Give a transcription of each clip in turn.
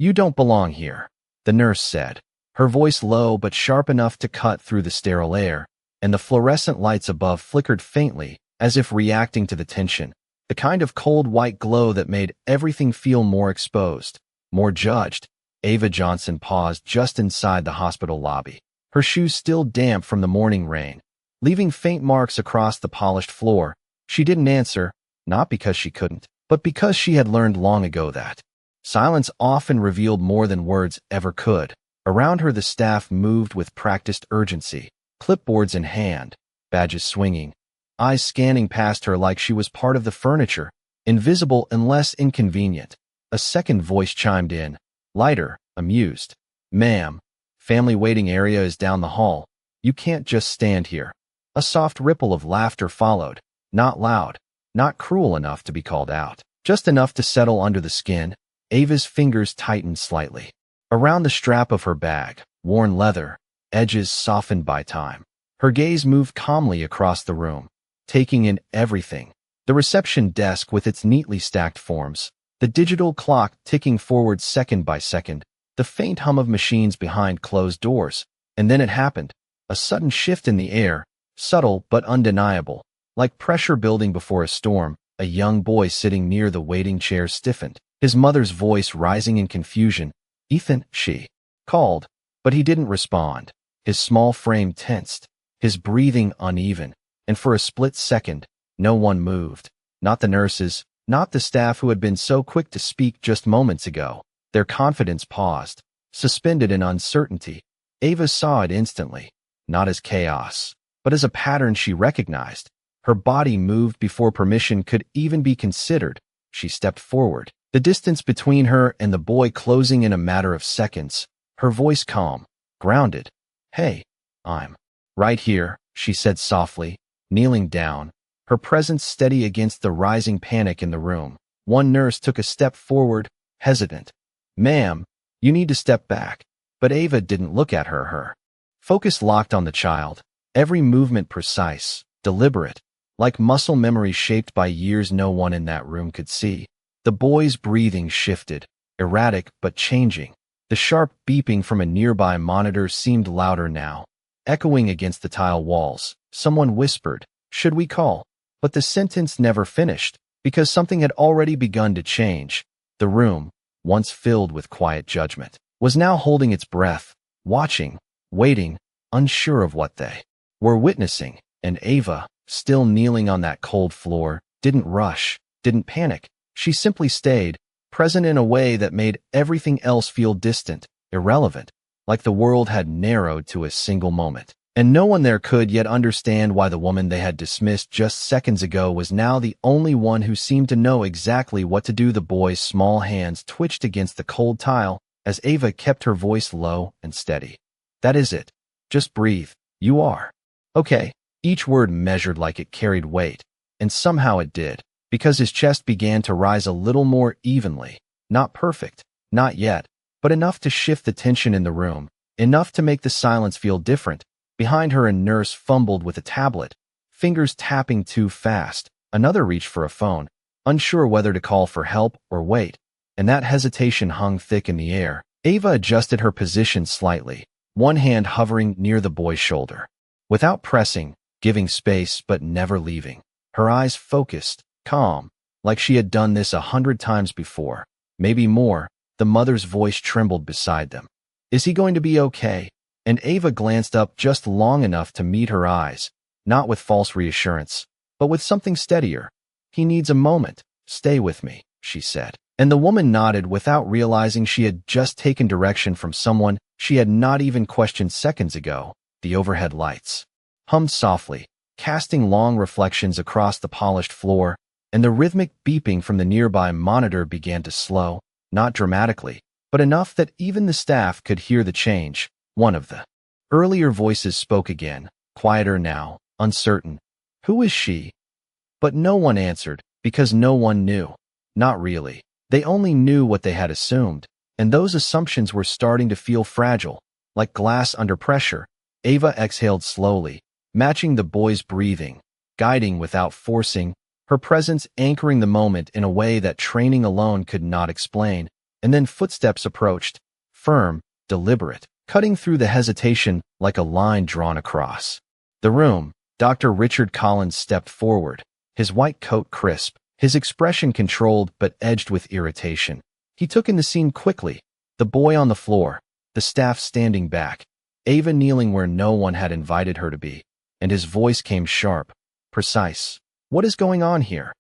"You don't belong here," the nurse said, her voice low but sharp enough to cut through the sterile air, and the fluorescent lights above flickered faintly, as if reacting to the tension, the kind of cold white glow that made everything feel more exposed, more judged. Ava Johnson paused just inside the hospital lobby, her shoes still damp from the morning rain, leaving faint marks across the polished floor. She didn't answer, not because she couldn't, but because she had learned long ago that silence often revealed more than words ever could. Around her the staff moved with practiced urgency, clipboards in hand, badges swinging, eyes scanning past her like she was part of the furniture, invisible unless inconvenient. A second voice chimed in, lighter, amused. "Ma'am, family waiting area is down the hall. You can't just stand here." A soft ripple of laughter followed, not loud, not cruel enough to be called out, just enough to settle under the skin. Ava's fingers tightened slightly. Around the strap of her bag, worn leather, edges softened by time. Her gaze moved calmly across the room, taking in everything. The reception desk with its neatly stacked forms, the digital clock ticking forward second by second, the faint hum of machines behind closed doors. And then it happened. A sudden shift in the air, subtle but undeniable, like pressure building before a storm. A young boy sitting near the waiting chair stiffened, his mother's voice rising in confusion. "Ethan," she called, but he didn't respond. His small frame tensed, his breathing uneven, and for a split second, no one moved. Not the nurses, not the staff who had been so quick to speak just moments ago. Their confidence paused, suspended in uncertainty. Ava saw it instantly, not as chaos, but as a pattern she recognized. Her body moved before permission could even be considered. She stepped forward, the distance between her and the boy closing in a matter of seconds, her voice calm, grounded. "Hey, I'm right here," she said softly, kneeling down, her presence steady against the rising panic in the room. One nurse took a step forward, hesitant. "Ma'am, you need to step back." But Ava didn't look at her. Her focus locked on the child, every movement precise, deliberate, like muscle memory shaped by years no one in that room could see. The boy's breathing shifted, erratic but changing. The sharp beeping from a nearby monitor seemed louder now, echoing against the tile walls. Someone whispered, "Should we call?" But the sentence never finished, because something had already begun to change. The room, once filled with quiet judgment, was now holding its breath, watching, waiting, unsure of what they were witnessing. And Ava, still kneeling on that cold floor, didn't rush, didn't panic. She simply stayed, present in a way that made everything else feel distant, irrelevant, like the world had narrowed to a single moment. And no one there could yet understand why the woman they had dismissed just seconds ago was now the only one who seemed to know exactly what to do. The boy's small hands twitched against the cold tile as Ava kept her voice low and steady. "That is it. Just breathe. You are okay." Each word measured like it carried weight, and somehow it did, because his chest began to rise a little more evenly. Not perfect, not yet, but enough to shift the tension in the room, enough to make the silence feel different. Behind her, a nurse fumbled with a tablet, fingers tapping too fast. Another reached for a phone, unsure whether to call for help or wait, and that hesitation hung thick in the air. Ava adjusted her position slightly, one hand hovering near the boy's shoulder. Without pressing, giving space but never leaving. Her eyes focused, calm, like she had done this 100 times before, maybe more. The mother's voice trembled beside them. "Is he going to be okay?" And Ava glanced up just long enough to meet her eyes, not with false reassurance, but with something steadier. "He needs a moment. Stay with me," she said. And the woman nodded without realizing she had just taken direction from someone she had not even questioned seconds ago. The overhead lights hummed softly, casting long reflections across the polished floor, and the rhythmic beeping from the nearby monitor began to slow, not dramatically, but enough that even the staff could hear the change. One of the earlier voices spoke again, quieter now, uncertain. "Who is she?" But no one answered, because no one knew. Not really. They only knew what they had assumed, and those assumptions were starting to feel fragile, like glass under pressure. Ava exhaled slowly, matching the boy's breathing, guiding without forcing, her presence anchoring the moment in a way that training alone could not explain. and then footsteps approached, firm, deliberate, cutting through the hesitation like a line drawn across the room. Dr. Richard Collins stepped forward, his white coat crisp, his expression controlled but edged with irritation. He took in the scene quickly, the boy on the floor, the staff standing back, Ava kneeling where no one had invited her to be, and his voice came sharp, precise. What is going on here?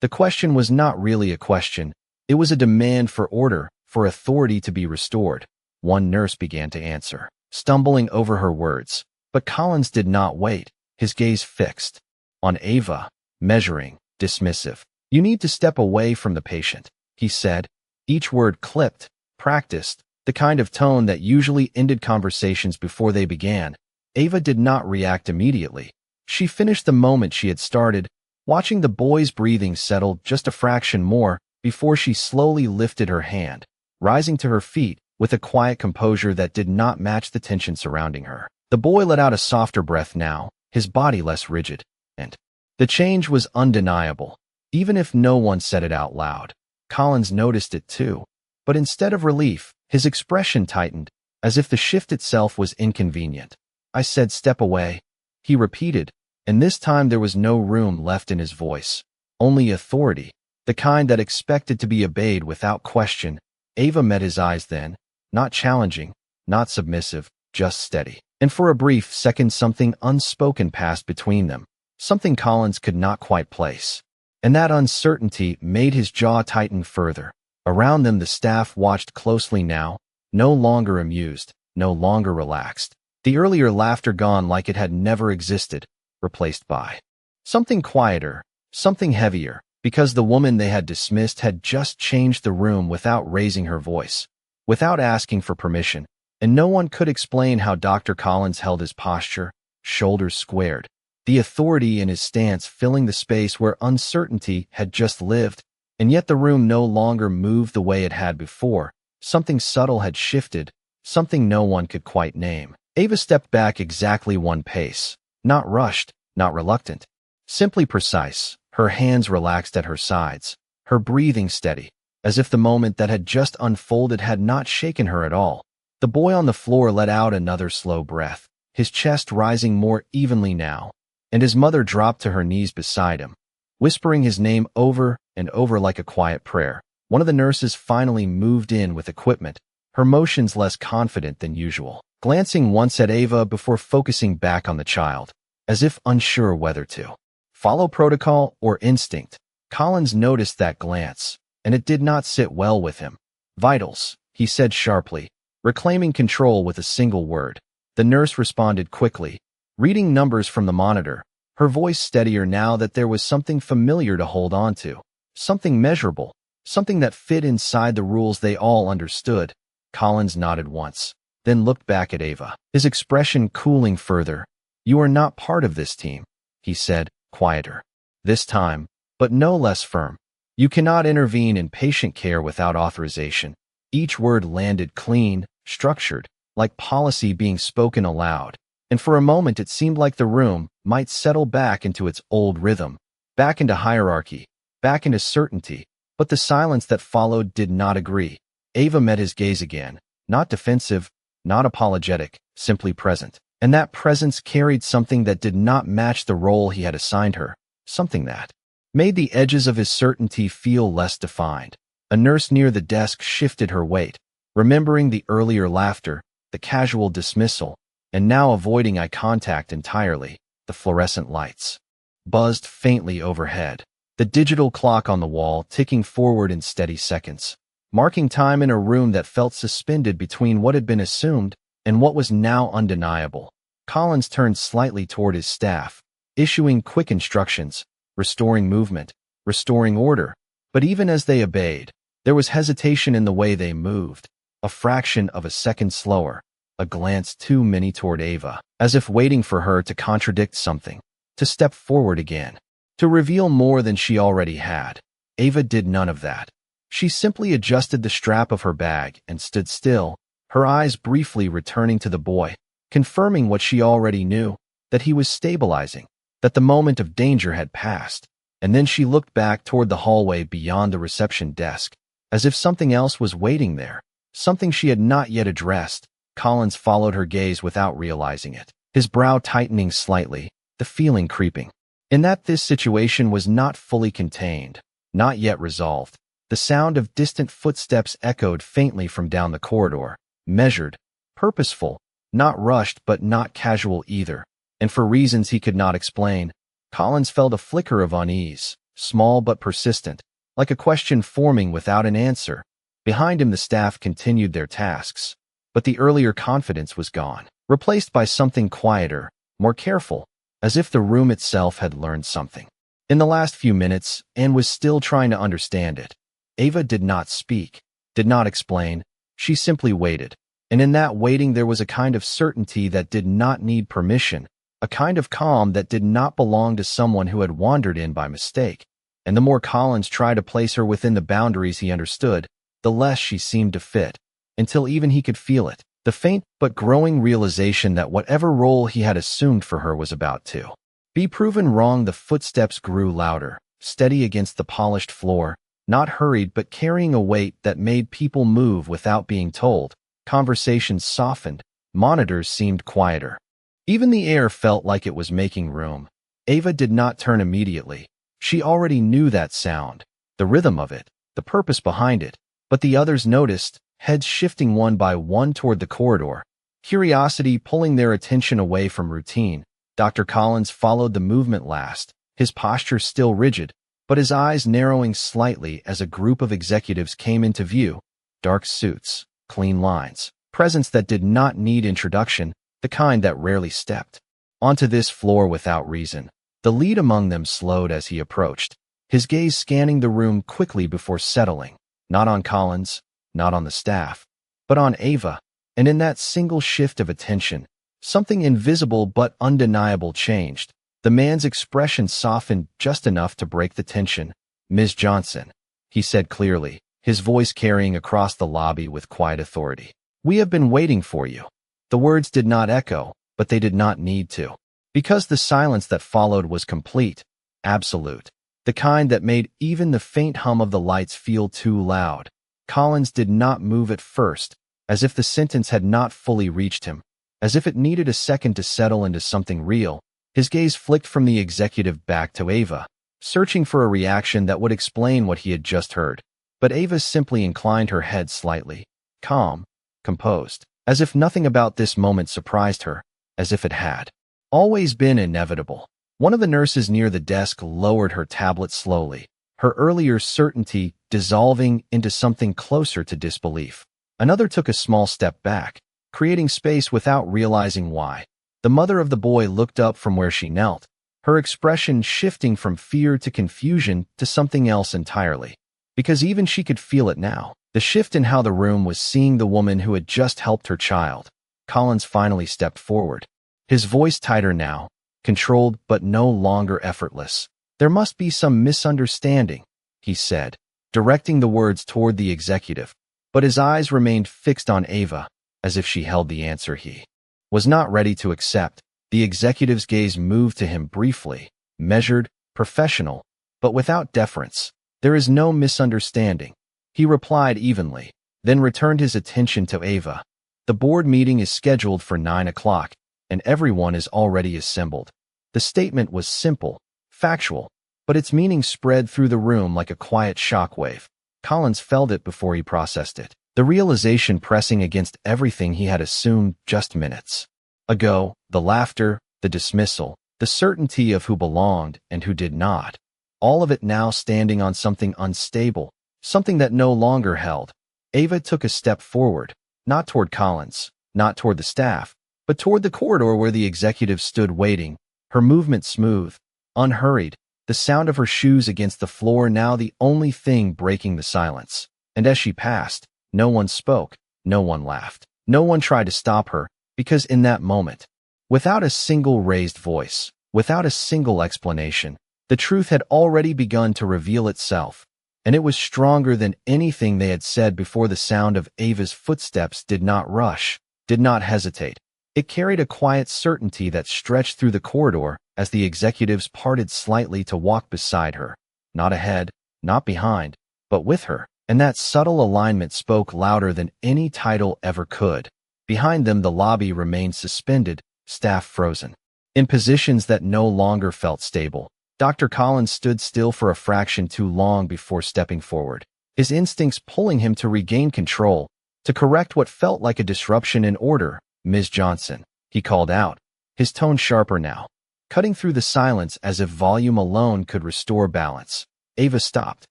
The question was not really a question. It was a demand for order, for authority to be restored. One nurse began to answer, stumbling over her words. But Collins did not wait, his gaze fixed on Ava, measuring, dismissive. You need to step away from the patient, he said, each word clipped, practiced, the kind of tone that usually ended conversations before they began. Ava did not react immediately. She finished the moment she had started, watching the boy's breathing settle just a fraction more before she slowly lifted her hand, rising to her feet with a quiet composure that did not match the tension surrounding her. The boy let out a softer breath now, his body less rigid, and the change was undeniable, even if no one said it out loud. Collins noticed it too, but instead of relief, his expression tightened, as if the shift itself was inconvenient. I said step away, he repeated, and this time there was no room left in his voice, only authority, the kind that expected to be obeyed without question. Ava met his eyes then, not challenging, not submissive, just steady. And for a brief second something unspoken passed between them, something Collins could not quite place. And that uncertainty made his jaw tighten further. Around them the staff watched closely now, no longer amused, no longer relaxed. The earlier laughter gone like it had never existed, replaced by something quieter, something heavier, because the woman they had dismissed had just changed the room without raising her voice, without asking for permission. And no one could explain how Dr. Collins held his posture, shoulders squared, the authority in his stance filling the space where uncertainty had just lived, and yet the room no longer moved the way it had before. Something subtle had shifted, something no one could quite name. Ava stepped back exactly one pace, not rushed, not reluctant, simply precise, her hands relaxed at her sides, her breathing steady, as if the moment that had just unfolded had not shaken her at all. The boy on the floor let out another slow breath, his chest rising more evenly now, and his mother dropped to her knees beside him, whispering his name over and over like a quiet prayer. One of the nurses finally moved in with equipment, her motions less confident than usual, glancing once at Ava before focusing back on the child, as if unsure whether to follow protocol or instinct. Collins noticed that glance, and it did not sit well with him. Vitals, he said sharply, reclaiming control with a single word. The nurse responded quickly, reading numbers from the monitor, her voice steadier now that there was something familiar to hold on to, something measurable, something that fit inside the rules they all understood. Collins nodded once, then looked back at Ava, his expression cooling further. You are not part of this team, he said, quieter this time, but no less firm. You cannot intervene in patient care without authorization. Each word landed clean, structured, like policy being spoken aloud, and for a moment it seemed like the room might settle back into its old rhythm, back into hierarchy, back into certainty, but the silence that followed did not agree. Ava met his gaze again, not defensive, not apologetic, simply present, and that presence carried something that did not match the role he had assigned her, something that made the edges of his certainty feel less defined. A nurse near the desk shifted her weight, remembering the earlier laughter, the casual dismissal, and now avoiding eye contact entirely. The fluorescent lights buzzed faintly overhead, the digital clock on the wall ticking forward in steady seconds, marking time in a room that felt suspended between what had been assumed and what was now undeniable. Collins turned slightly toward his staff, issuing quick instructions, restoring movement, restoring order, but even as they obeyed, there was hesitation in the way they moved, a fraction of a second slower, a glance too many toward Ava, as if waiting for her to contradict something, to step forward again, to reveal more than she already had. Ava did none of that. She simply adjusted the strap of her bag and stood still, her eyes briefly returning to the boy, confirming what she already knew, that he was stabilizing, that the moment of danger had passed. And then she looked back toward the hallway beyond the reception desk, as if something else was waiting there, something she had not yet addressed. Collins followed her gaze without realizing it, his brow tightening slightly, the feeling creeping. In that this situation was not fully contained, not yet resolved. The sound of distant footsteps echoed faintly from down the corridor, measured, purposeful, not rushed but not casual either, and for reasons he could not explain, Collins felt a flicker of unease, small but persistent, like a question forming without an answer. Behind him the staff continued their tasks, but the earlier confidence was gone, replaced by something quieter, more careful, as if the room itself had learned something. In the last few minutes, Anne was still trying to understand it. Ava did not speak, did not explain, she simply waited. And in that waiting there was a kind of certainty that did not need permission, a kind of calm that did not belong to someone who had wandered in by mistake. And the more Collins tried to place her within the boundaries he understood, the less she seemed to fit, until even he could feel it, the faint but growing realization that whatever role he had assumed for her was about to be proven wrong. The footsteps grew louder, steady against the polished floor, not hurried but carrying a weight that made people move without being told. Conversations softened, monitors seemed quieter. Even the air felt like it was making room. Ava did not turn immediately. She already knew that sound, the rhythm of it, the purpose behind it. But the others noticed, heads shifting one by one toward the corridor, curiosity pulling their attention away from routine. Dr. Collins followed the movement last, his posture still rigid, but his eyes narrowing slightly as a group of executives came into view. Dark suits, clean lines, presence that did not need introduction, the kind that rarely stepped onto this floor without reason. The lead among them slowed as he approached, his gaze scanning the room quickly before settling, not on Collins, not on the staff, but on Ava. And in that single shift of attention, something invisible but undeniable changed. The man's expression softened just enough to break the tension. "Ms. Johnson," he said clearly, his voice carrying across the lobby with quiet authority. "We have been waiting for you." The words did not echo, but they did not need to, because the silence that followed was complete, absolute, the kind that made even the faint hum of the lights feel too loud. Collins did not move at first, as if the sentence had not fully reached him, as if it needed a second to settle into something real. His gaze flicked from the executive back to Ava, searching for a reaction that would explain what he had just heard. But Ava simply inclined her head slightly, calm, composed, as if nothing about this moment surprised her, as if it had always been inevitable. One of the nurses near the desk lowered her tablet slowly, her earlier certainty dissolving into something closer to disbelief. Another took a small step back, creating space without realizing why. The mother of the boy looked up from where she knelt, her expression shifting from fear to confusion to something else entirely. Because even she could feel it now, the shift in how the room was seeing the woman who had just helped her child. Collins finally stepped forward, his voice tighter now, controlled but no longer effortless. "There must be some misunderstanding," he said, directing the words toward the executive, but his eyes remained fixed on Ava, as if she held the answer he was not ready to accept. The executive's gaze moved to him briefly, measured, professional, but without deference. "There is no misunderstanding," he replied evenly, then returned his attention to Ava. "The board meeting is scheduled for 9 o'clock, and everyone is already assembled." The statement was simple, factual, but its meaning spread through the room like a quiet shockwave. Collins felt it before he processed it, the realization pressing against everything he had assumed just minutes ago, the laughter, the dismissal, the certainty of who belonged and who did not, all of it now standing on something unstable, something that no longer held. Ava took a step forward, not toward Collins, not toward the staff, but toward the corridor where the executive stood waiting, her movement smooth, unhurried, the sound of her shoes against the floor now the only thing breaking the silence. And as she passed, no one spoke, no one laughed, no one tried to stop her, because in that moment, without a single raised voice, without a single explanation, the truth had already begun to reveal itself, and it was stronger than anything they had said before. The sound of Ava's footsteps did not rush, did not hesitate. It carried a quiet certainty that stretched through the corridor as the executives parted slightly to walk beside her, not ahead, not behind, but with her. and that subtle alignment spoke louder than any title ever could. Behind them, the lobby remained suspended, staff frozen. In positions that no longer felt stable, Dr. Collins stood still for a fraction too long before stepping forward, his instincts pulling him to regain control, to correct what felt like a disruption in order. "Ms. Johnson," he called out, his tone sharper now, cutting through the silence as if volume alone could restore balance. Ava stopped,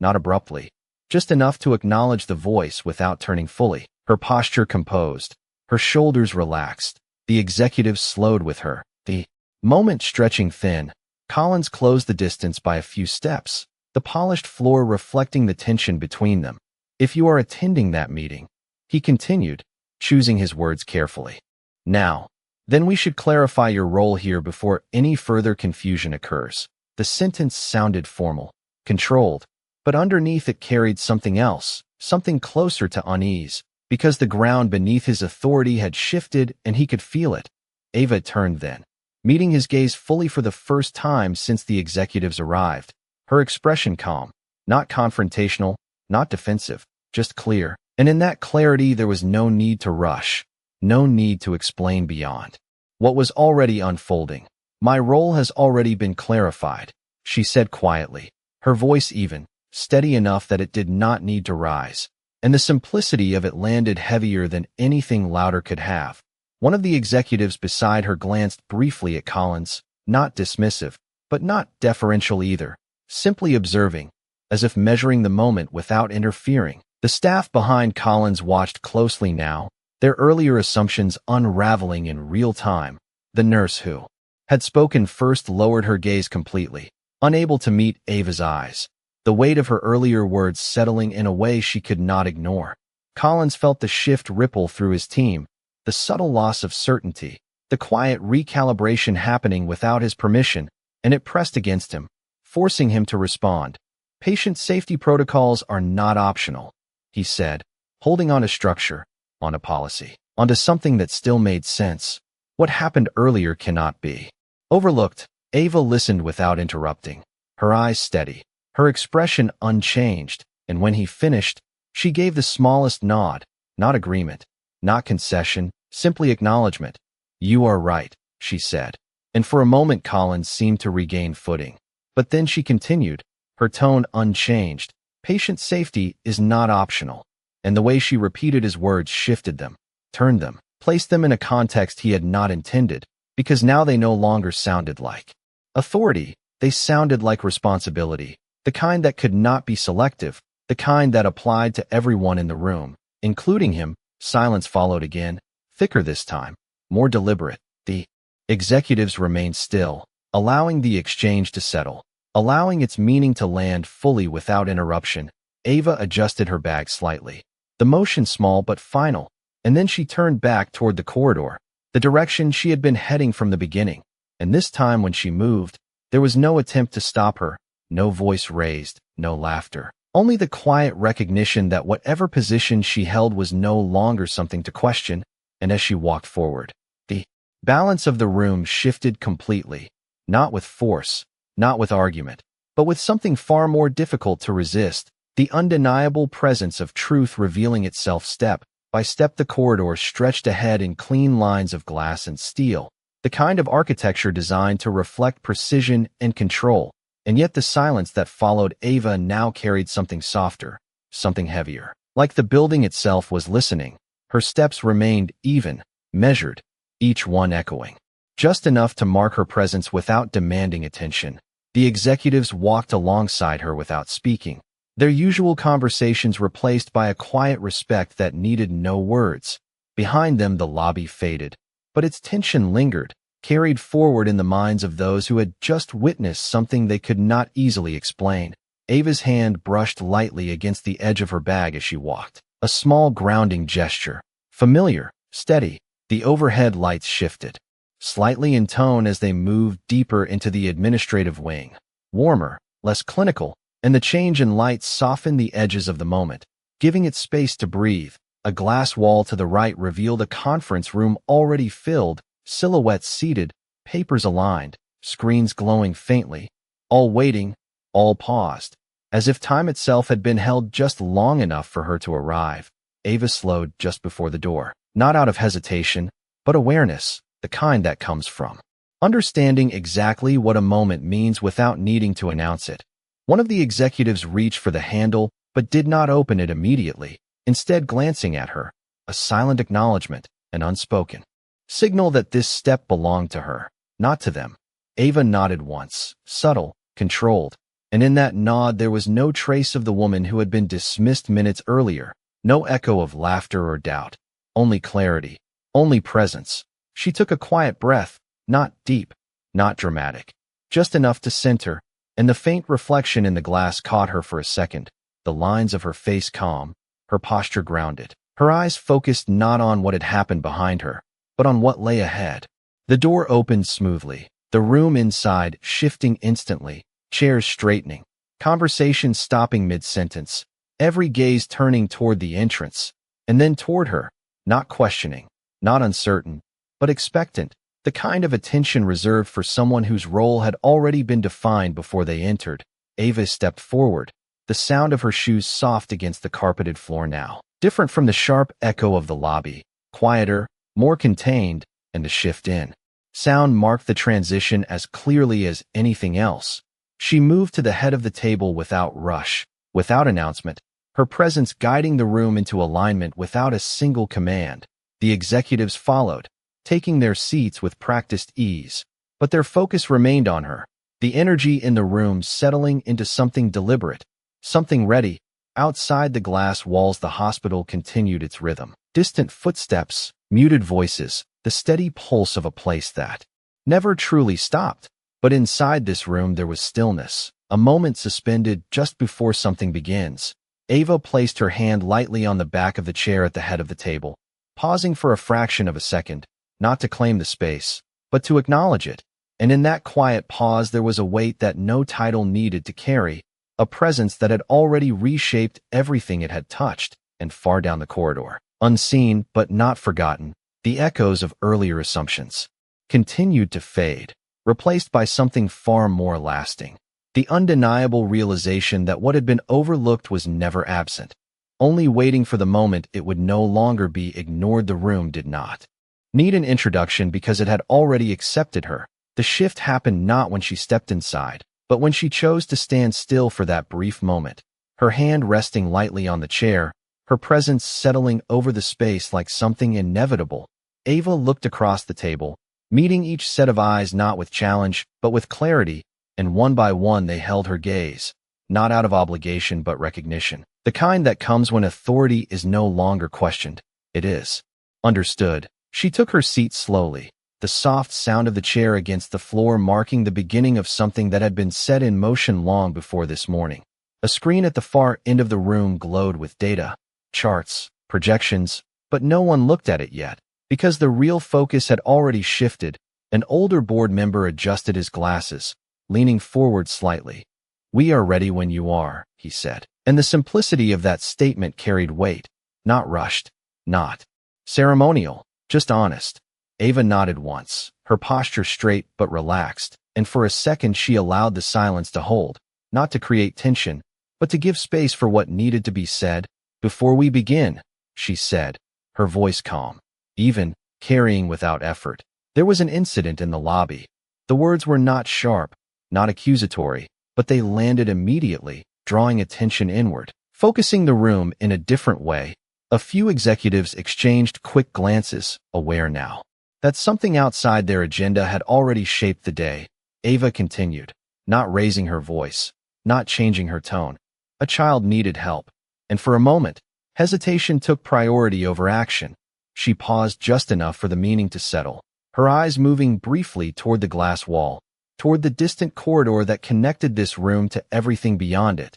not abruptly, just enough to acknowledge the voice without turning fully, her posture composed, her shoulders relaxed. The executive slowed with her, the moment stretching thin. Collins closed the distance by a few steps, the polished floor reflecting the tension between them. "If you are attending that meeting," he continued, choosing his words carefully, "now, then we should clarify your role here before any further confusion occurs." The sentence sounded formal, controlled, but underneath it carried something else, something closer to unease, because the ground beneath his authority had shifted and he could feel it. Ava turned then, meeting his gaze fully for the first time since the executives arrived, her expression calm, not confrontational, not defensive, just clear. And in that clarity there was no need to rush, no need to explain beyond what was already unfolding. "My role has already been clarified," she said quietly, her voice even, steady enough that it did not need to rise, and the simplicity of it landed heavier than anything louder could have. One of the executives beside her glanced briefly at Collins, not dismissive, but not deferential either, simply observing, as if measuring the moment without interfering. The staff behind Collins watched closely now, their earlier assumptions unraveling in real time. The nurse who had spoken first lowered her gaze completely, unable to meet Ava's eyes, the weight of her earlier words settling in a way she could not ignore. Collins felt the shift ripple through his team, the subtle loss of certainty, the quiet recalibration happening without his permission, and it pressed against him, forcing him to respond. "Patient safety protocols are not optional," he said, holding on to structure, on a policy, onto something that still made sense. "What happened earlier cannot be overlooked." Ava listened without interrupting, her eyes steady, her expression unchanged, and when he finished, she gave the smallest nod, not agreement, not concession, simply acknowledgement. "You are right," she said, and for a moment Collins seemed to regain footing. But then she continued, her tone unchanged. "Patient safety is not optional," and the way she repeated his words shifted them, turned them, placed them in a context he had not intended, because now they no longer sounded like authority, they sounded like responsibility, the kind that could not be selective, the kind that applied to everyone in the room, including him. Silence followed again, thicker this time, more deliberate. The executives remained still, allowing the exchange to settle, allowing its meaning to land fully without interruption. Ava adjusted her bag slightly, the motion small but final, and then she turned back toward the corridor, the direction she had been heading from the beginning. And this time when she moved, there was no attempt to stop her, no voice raised, no laughter, only the quiet recognition that whatever position she held was no longer something to question. And as she walked forward, the balance of the room shifted completely, not with force, not with argument, but with something far more difficult to resist, the undeniable presence of truth revealing itself step by step. The corridor stretched ahead in clean lines of glass and steel, the kind of architecture designed to reflect precision and control, and yet the silence that followed Ava now carried something softer, something heavier. Like the building itself was listening, her steps remained even, measured, each one echoing just enough to mark her presence without demanding attention. The executives walked alongside her without speaking, their usual conversations replaced by a quiet respect that needed no words. Behind them the lobby faded, but its tension lingered, carried forward in the minds of those who had just witnessed something they could not easily explain. Ava's hand brushed lightly against the edge of her bag as she walked, a small grounding gesture, familiar, steady. The overhead lights shifted, slightly in tone as they moved deeper into the administrative wing, warmer, less clinical, and the change in light softened the edges of the moment, giving it space to breathe. A glass wall to the right revealed a conference room already filled, silhouettes seated, papers aligned, screens glowing faintly, all waiting, all paused, As if time itself had been held just long enough for her to arrive, Ava slowed just before the door, not out of hesitation, but awareness, the kind that comes from understanding exactly what a moment means without needing to announce it. One of the executives reached for the handle but did not open it immediately, instead glancing at her, a silent acknowledgement, an unspoken signal that this step belonged to her, not to them. Ava nodded once, subtle, controlled, and in that nod there was no trace of the woman who had been dismissed minutes earlier, no echo of laughter or doubt, only clarity, only presence. She took a quiet breath, not deep, not dramatic, just enough to center, and the faint reflection in the glass caught her for a second, the lines of her face calm, her posture grounded, her eyes focused not on what had happened behind her, but on what lay ahead. The door opened smoothly, the room inside shifting instantly, chairs straightening, conversation stopping mid-sentence, every gaze turning toward the entrance, and then toward her, not questioning, not uncertain, but expectant, the kind of attention reserved for someone whose role had already been defined before they entered. Ava stepped forward, the sound of her shoes soft against the carpeted floor now, different from the sharp echo of the lobby, quieter, more contained, and the shift in sound marked the transition as clearly as anything else. She moved to the head of the table without rush, without announcement, her presence guiding the room into alignment without a single command. The executives followed, taking their seats with practiced ease, but their focus remained on her, the energy in the room settling into something deliberate, something ready. Outside the glass walls the hospital continued its rhythm. Distant footsteps, muted voices, the steady pulse of a place that never truly stopped. But inside this room there was stillness, a moment suspended just before something begins. Ava placed her hand lightly on the back of the chair at the head of the table, pausing for a fraction of a second, not to claim the space, but to acknowledge it. And in that quiet pause there was a weight that no title needed to carry, a presence that had already reshaped everything it had touched. And far down the corridor, unseen but not forgotten, the echoes of earlier assumptions continued to fade, replaced by something far more lasting. The undeniable realization that what had been overlooked was never absent, only waiting for the moment it would no longer be ignored. The room did not need an introduction because it had already accepted her. The shift happened not when she stepped inside, but when she chose to stand still for that brief moment, her hand resting lightly on the chair, her presence settling over the space like something inevitable. Ava looked across the table, meeting each set of eyes not with challenge, but with clarity, and one by one they held her gaze, not out of obligation but recognition, the kind that comes when authority is no longer questioned. It is understood. She took her seat slowly, the soft sound of the chair against the floor marking the beginning of something that had been set in motion long before this morning. A screen at the far end of the room glowed with data, charts, projections, but no one looked at it yet, because the real focus had already shifted. An older board member adjusted his glasses, leaning forward slightly. "We are ready when you are," he said, and the simplicity of that statement carried weight, not rushed, not ceremonial, just honest. Ava nodded once, her posture straight but relaxed, and for a second she allowed the silence to hold, not to create tension, but to give space for what needed to be said. "Before we begin," she said, her voice calm, even, carrying without effort. "There was an incident in the lobby." The words were not sharp, not accusatory, but they landed immediately, drawing attention inward, focusing the room in a different way. A few executives exchanged quick glances, aware now that something outside their agenda had already shaped the day. Ava continued, not raising her voice, not changing her tone. A child needed help, and for a moment, hesitation took priority over action. She paused just enough for the meaning to settle, her eyes moving briefly toward the glass wall, toward the distant corridor that connected this room to everything beyond it.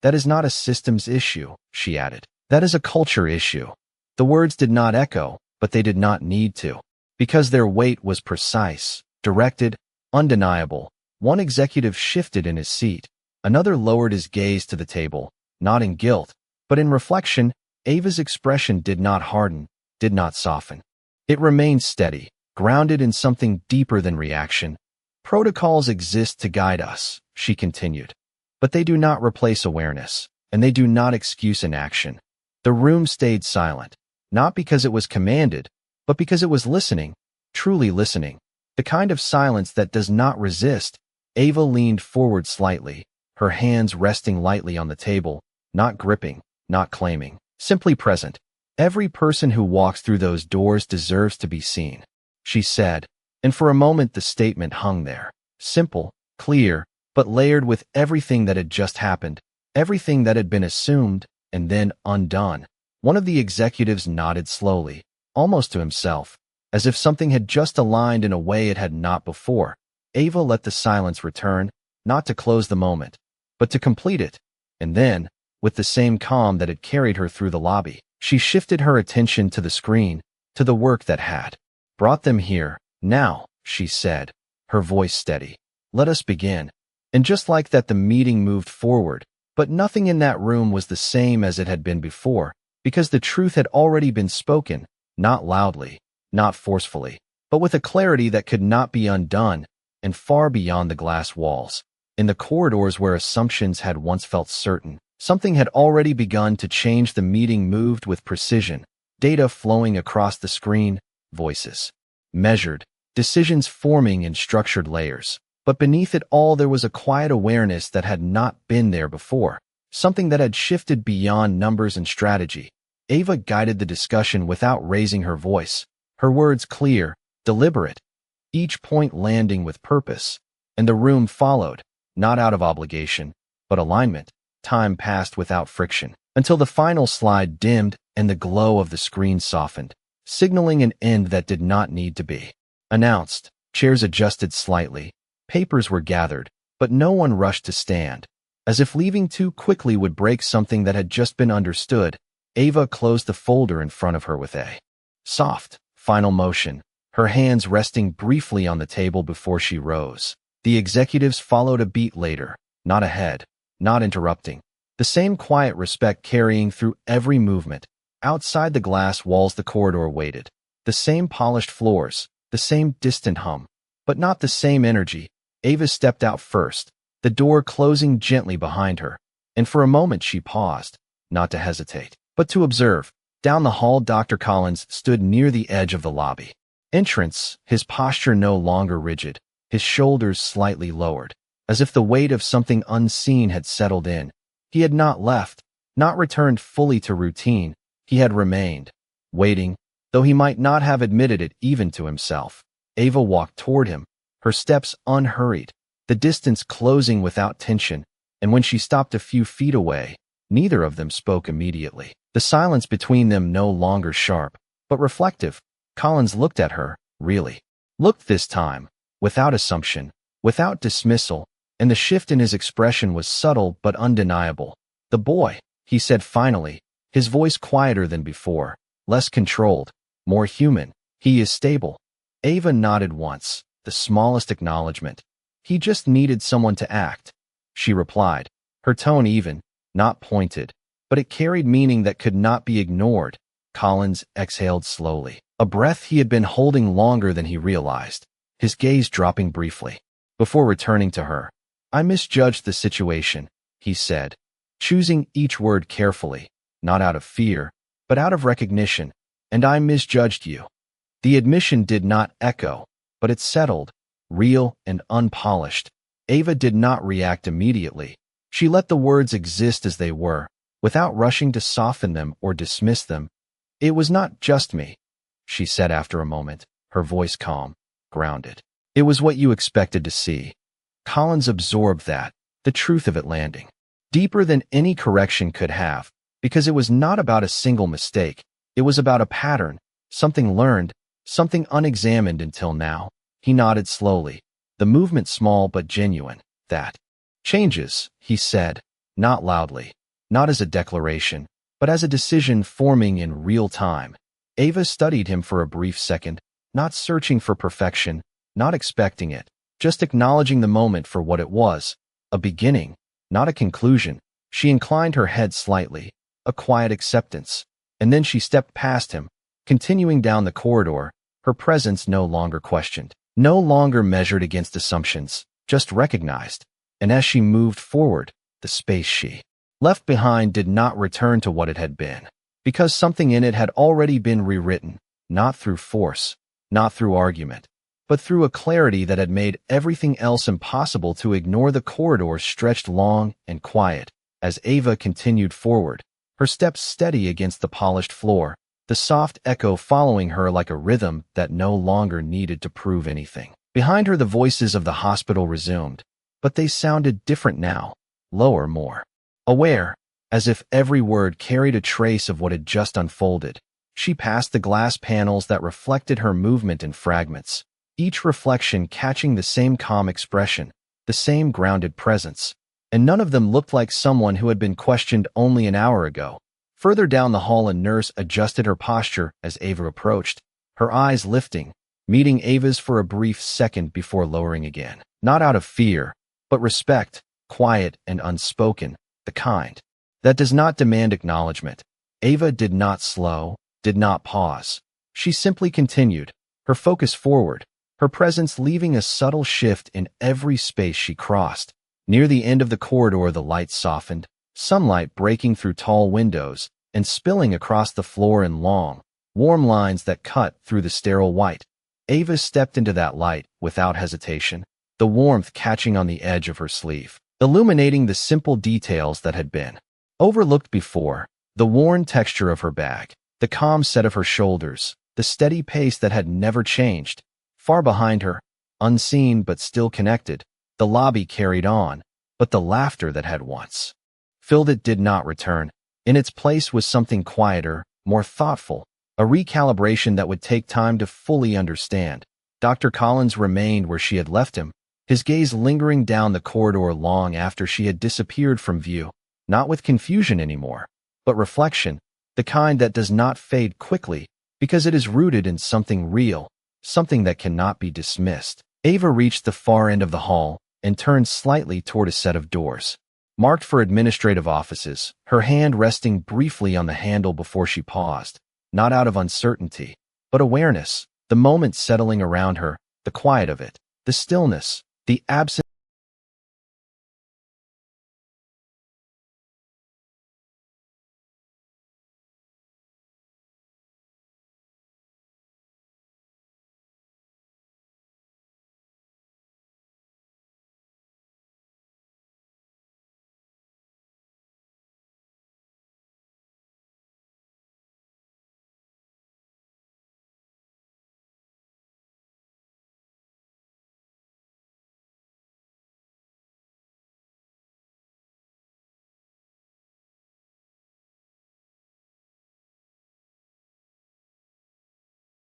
"That is not a systems issue," she added. "That is a culture issue." The words did not echo, but they did not need to, because their weight was precise, directed, undeniable. One executive shifted in his seat, another lowered his gaze to the table, not in guilt, but in reflection. Ava's expression did not harden, did not soften. It remained steady, grounded in something deeper than reaction. "Protocols exist to guide us," she continued. but they do not replace awareness, and they do not excuse inaction. The room stayed silent, not because it was commanded, but because it was listening, truly listening. The kind of silence that does not resist. Ava leaned forward slightly, her hands resting lightly on the table, not gripping, not claiming, simply present. Every person who walks through those doors deserves to be seen, she said, and for a moment the statement hung there. Simple, clear, but layered with everything that had just happened, everything that had been assumed, and then undone. One of the executives nodded slowly, almost to himself, as if something had just aligned in a way it had not before. Ava let the silence return, not to close the moment, but to complete it. And then, with the same calm that had carried her through the lobby, she shifted her attention to the screen, to the work that had brought them here. Now, she said, her voice steady. Let us begin. And just like that, the meeting moved forward, but nothing in that room was the same as it had been before, because the truth had already been spoken, not loudly, not forcefully, but with a clarity that could not be undone, and far beyond the glass walls. In the corridors where assumptions had once felt certain, something had already begun to change. The meeting moved with precision, data flowing across the screen, voices measured, decisions forming in structured layers. But beneath it all there was a quiet awareness that had not been there before, something that had shifted beyond numbers and strategy. Ava guided the discussion without raising her voice, her words clear, deliberate, each point landing with purpose, and the room followed, not out of obligation, but alignment. Time passed without friction, until the final slide dimmed and the glow of the screen softened, signaling an end that did not need to be announced. Chairs adjusted slightly, papers were gathered, but no one rushed to stand. As if leaving too quickly would break something that had just been understood, Ava closed the folder in front of her with a soft, final motion, her hands resting briefly on the table before she rose. The executives followed a beat later, not ahead, not interrupting. The same quiet respect carrying through every movement. Outside the glass walls the corridor waited. The same polished floors, the same distant hum, but not the same energy. Ava stepped out first, the door closing gently behind her, and for a moment she paused, not to hesitate, but to observe. Down the hall Dr. Collins stood near the edge of the lobby entrance, his posture no longer rigid, his shoulders slightly lowered, as if the weight of something unseen had settled in. He had not left, not returned fully to routine. He had remained, waiting, though he might not have admitted it even to himself. Ava walked toward him, her steps unhurried, the distance closing without tension, and when she stopped a few feet away, neither of them spoke immediately. The silence between them no longer sharp, but reflective. Collins looked at her, really. Looked this time, without assumption, without dismissal, and the shift in his expression was subtle but undeniable. The boy, he said finally, his voice quieter than before, less controlled, more human. He is stable. Ava nodded once, the smallest acknowledgement. He just needed someone to act, she replied, her tone even, not pointed, but it carried meaning that could not be ignored. Collins exhaled slowly, a breath he had been holding longer than he realized, his gaze dropping briefly, before returning to her. I misjudged the situation, he said, choosing each word carefully, not out of fear, but out of recognition, and I misjudged you. The admission did not echo, but it settled, real and unpolished. Ava did not react immediately. She let the words exist as they were, without rushing to soften them or dismiss them. It was not just me, she said after a moment, her voice calm, grounded. It was what you expected to see. Collins absorbed that, the truth of it landing, deeper than any correction could have, because it was not about a single mistake. It was about a pattern, something learned, something unexamined until now. He nodded slowly, the movement small but genuine. That changes, he said, not loudly, not as a declaration, but as a decision forming in real time. Ava studied him for a brief second, not searching for perfection, not expecting it, just acknowledging the moment for what it was, a beginning, not a conclusion. She inclined her head slightly, a quiet acceptance, and then she stepped past him, continuing down the corridor, her presence no longer questioned, no longer measured against assumptions, just recognized. And as she moved forward, the space she left behind did not return to what it had been, because something in it had already been rewritten, not through force, not through argument, but through a clarity that had made everything else impossible. To ignore the corridor stretched long and quiet as Ava continued forward, her steps steady against the polished floor, the soft echo following her like a rhythm that no longer needed to prove anything. Behind her, the voices of the hospital resumed, but they sounded different now, lower, more aware, as if every word carried a trace of what had just unfolded. She passed the glass panels that reflected her movement in fragments, each reflection catching the same calm expression, the same grounded presence, and none of them looked like someone who had been questioned only an hour ago. Further down the hall, a nurse adjusted her posture as Ava approached, her eyes lifting, meeting Ava's for a brief second before lowering again. Not out of fear, but respect, quiet and unspoken, the kind that does not demand acknowledgement. Ava did not slow, did not pause. She simply continued, her focus forward, her presence leaving a subtle shift in every space she crossed. Near the end of the corridor, the light softened, sunlight breaking through tall windows and spilling across the floor in long, warm lines that cut through the sterile white. Ava stepped into that light without hesitation, the warmth catching on the edge of her sleeve, illuminating the simple details that had been overlooked before, the worn texture of her bag, the calm set of her shoulders, the steady pace that had never changed. Far behind her, unseen but still connected, the lobby carried on, but the laughter that had once filled it did not return. In its place was something quieter, more thoughtful, a recalibration that would take time to fully understand. Dr. Collins remained where she had left him, his gaze lingering down the corridor long after she had disappeared from view, not with confusion anymore, but reflection, the kind that does not fade quickly because it is rooted in something real, something that cannot be dismissed. Ava reached the far end of the hall and turned slightly toward a set of doors, marked for administrative offices, her hand resting briefly on the handle before she paused, not out of uncertainty, but awareness, the moment settling around her, the quiet of it, the stillness, the absence